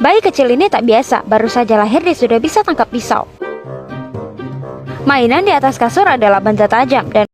Bayi kecil ini tak biasa, baru saja lahir dia sudah bisa tangkap pisau. Mainan di atas kasur adalah benda tajam dan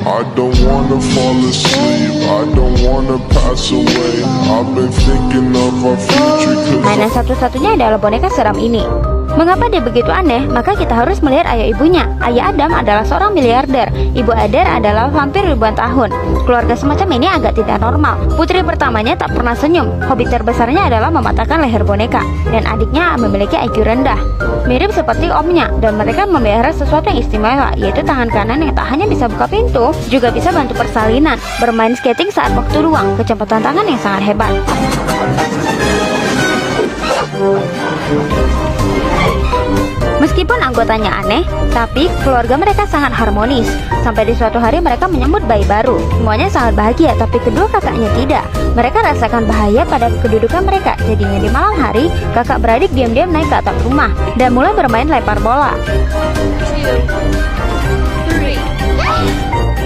I don't wanna fall asleep, I don't wanna pass away. I've been thinking of our future mainan satu-satunya adalah boneka seram ini. Mengapa dia begitu aneh? Maka kita harus melihat ayah ibunya. Ayah Adam adalah seorang miliarder, ibu Eder adalah vampir ribuan tahun. Keluarga semacam ini agak tidak normal. Putri pertamanya tak pernah senyum. Hobi terbesarnya adalah mematahkan leher boneka, dan adiknya memiliki IQ rendah, mirip seperti omnya. Dan mereka memelihara sesuatu yang istimewa, yaitu tangan kanan yang tak hanya bisa buka pintu, juga bisa bantu persalinan, bermain skating saat waktu luang, kecepatan tangan yang sangat hebat. Meskipun anggotanya aneh, tapi keluarga mereka sangat harmonis. Sampai di suatu hari mereka menyambut bayi baru. Semuanya sangat bahagia, tapi kedua kakaknya tidak. Mereka rasakan bahaya pada kedudukan mereka. Jadinya di malam hari, kakak beradik diam-diam naik ke atap rumah dan mulai bermain lempar bola.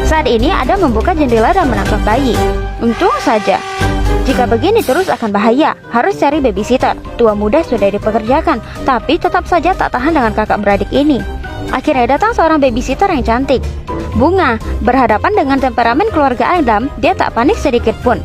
Saat ini Adam membuka jendela dan menangkap bayi. Untung saja. Jika begini terus akan bahaya, harus cari babysitter. Tua muda sudah dipekerjakan, tapi tetap saja tak tahan dengan kakak beradik ini. Akhirnya datang seorang babysitter yang cantik, Bunga. Berhadapan dengan temperamen keluarga Adam, dia tak panik sedikit pun.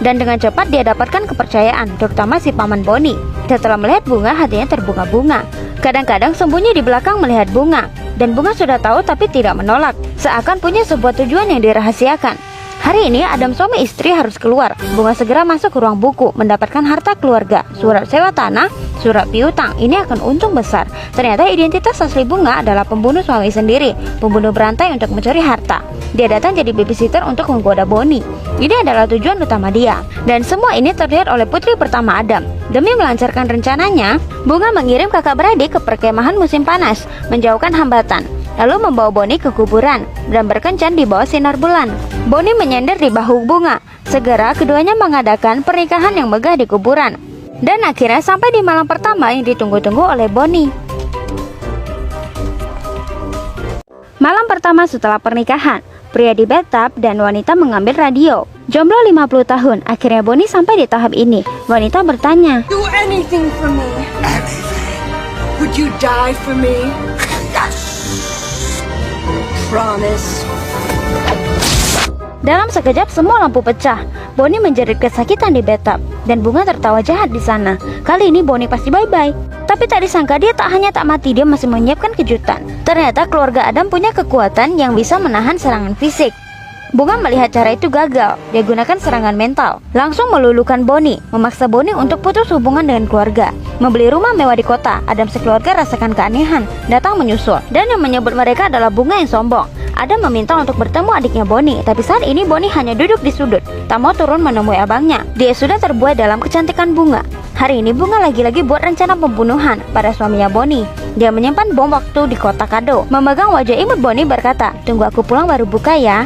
Dan dengan cepat dia dapatkan kepercayaan, terutama si paman Bonnie. Setelah melihat Bunga, hatinya terbunga-bunga. Kadang-kadang sembunyi di belakang melihat Bunga, dan Bunga sudah tahu tapi tidak menolak, seakan punya sebuah tujuan yang dirahasiakan. Hari ini Adam suami istri harus keluar. Bunga segera masuk ke ruang buku, mendapatkan harta keluarga, surat sewa tanah, surat piutang. Ini akan untung besar. Ternyata identitas asli Bunga adalah pembunuh suami sendiri, pembunuh berantai untuk mencuri harta. Dia datang jadi babysitter untuk menggoda Bonnie. Ini adalah tujuan utama dia. Dan semua ini terlihat oleh putri pertama Adam. Demi melancarkan rencananya, Bunga mengirim kakak beradik ke perkemahan musim panas, menjauhkan hambatan, lalu membawa Bonnie ke kuburan dan berkencan di bawah sinar bulan. Bonnie menyender di bahu Bunga. Segera keduanya mengadakan pernikahan yang megah di kuburan. Dan akhirnya sampai di malam pertama yang ditunggu-tunggu oleh Bonnie. Malam pertama setelah pernikahan, pria di bathtub dan wanita mengambil radio. Jomblo 50 tahun, akhirnya Bonnie sampai di tahap ini. Wanita bertanya, Do anything for me. Would you die for me? Promise. dalam sekejap semua lampu pecah. Bonnie menjerit kesakitan di bathtub, dan Bunga tertawa jahat di sana. Kali ini Bonnie pasti bye-bye. Tapi tak disangka dia tak hanya tak mati, dia masih menyiapkan kejutan. Ternyata keluarga Adam punya kekuatan yang bisa menahan serangan fisik. Bunga melihat cara itu gagal. Dia gunakan serangan mental, langsung meluluhkan Bonnie, memaksa Bonnie untuk putus hubungan dengan keluarga, membeli rumah mewah di kota. Adam sekeluarga rasakan keanehan, datang menyusul, dan yang menyebut mereka adalah Bunga yang sombong. Adam meminta untuk bertemu adiknya Bonnie, tapi saat ini Bonnie hanya duduk di sudut, tak mau turun menemui abangnya. Dia sudah terbuai dalam kecantikan Bunga. Hari ini Bunga lagi-lagi buat rencana pembunuhan pada suaminya Bonnie. Dia menyimpan bom waktu di kotak kado, memegang wajah imut Bonnie berkata, "Tunggu aku pulang baru buka ya."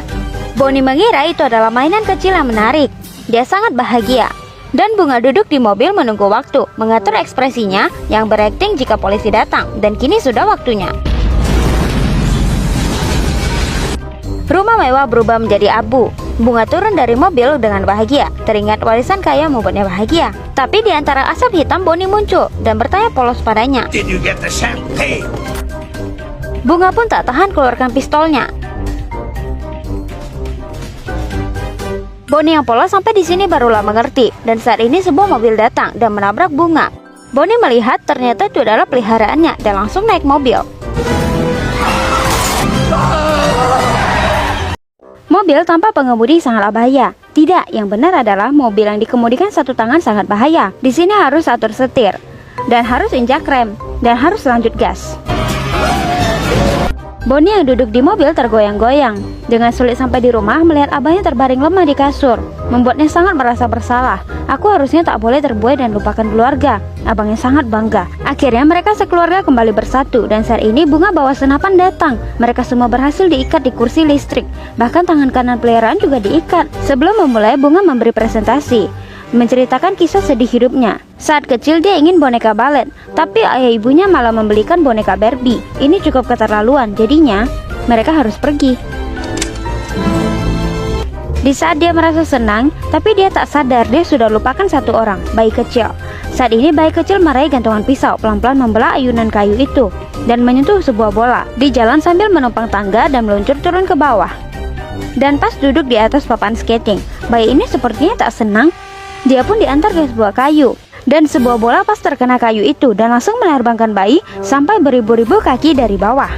Bonnie mengira itu adalah mainan kecil yang menarik. Dia sangat bahagia. Dan Bunga duduk di mobil menunggu waktu, mengatur ekspresinya yang berakting jika polisi datang. Dan kini sudah waktunya. Rumah mewah berubah menjadi abu. Bunga turun dari mobil dengan bahagia. Teringat warisan kaya membuatnya bahagia. Tapi di antara asap hitam Bonnie muncul dan bertanya polos padanya, Did you get the champagne? Bunga pun tak tahan keluarkan pistolnya. Bonnie yang polos sampai di sini barulah mengerti. Dan saat ini sebuah mobil datang dan menabrak Bunga. Bonnie melihat ternyata itu adalah peliharaannya dan langsung naik mobil. Mobil tanpa pengemudi sangatlah bahaya. Tidak, yang benar adalah mobil yang dikemudikan satu tangan sangat bahaya. Di sini harus atur setir, dan harus injak rem, dan harus lanjut gas. Bonnie yang duduk di mobil tergoyang-goyang. Dengan sulit sampai di rumah, melihat abangnya terbaring lemah di kasur, membuatnya sangat merasa bersalah. Aku harusnya tak boleh terbuai dan lupakan keluarga. Abangnya sangat bangga. Akhirnya mereka sekeluarga kembali bersatu, dan saat ini Bunga bawa senapan datang. Mereka semua berhasil diikat di kursi listrik. Bahkan tangan kanan peliharaan juga diikat. Sebelum memulai, Bunga memberi presentasi, menceritakan kisah sedih hidupnya. Saat kecil dia ingin boneka balet, tapi ayah ibunya malah membelikan boneka Barbie. Ini cukup keterlaluan, jadinya mereka harus pergi. Di saat dia merasa senang, tapi dia tak sadar dia sudah lupakan satu orang, bayi kecil. Saat ini bayi kecil meraih gantungan pisau, pelan-pelan membelah ayunan kayu itu dan menyentuh sebuah bola. Di jalan sambil menumpang tangga dan meluncur turun ke bawah. Dan pas duduk di atas papan skating, bayi ini sepertinya tak senang. Dia pun diantar ke sebuah kayu, dan sebuah bola pas terkena kayu itu dan langsung menerbangkan bayi sampai beribu-ribu kaki dari bawah.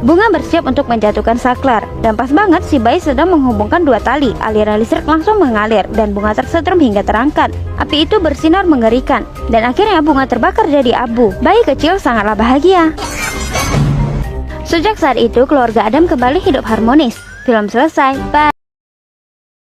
Bunga bersiap untuk menjatuhkan saklar, dan pas banget si bayi sedang menghubungkan dua tali. Aliran listrik langsung mengalir dan bunga tersetrum hingga terangkat. Api itu bersinar mengerikan, dan akhirnya bunga terbakar jadi abu. Bayi kecil sangatlah bahagia. Sejak saat itu, keluarga Adam kembali hidup harmonis. Film selesai. Bye.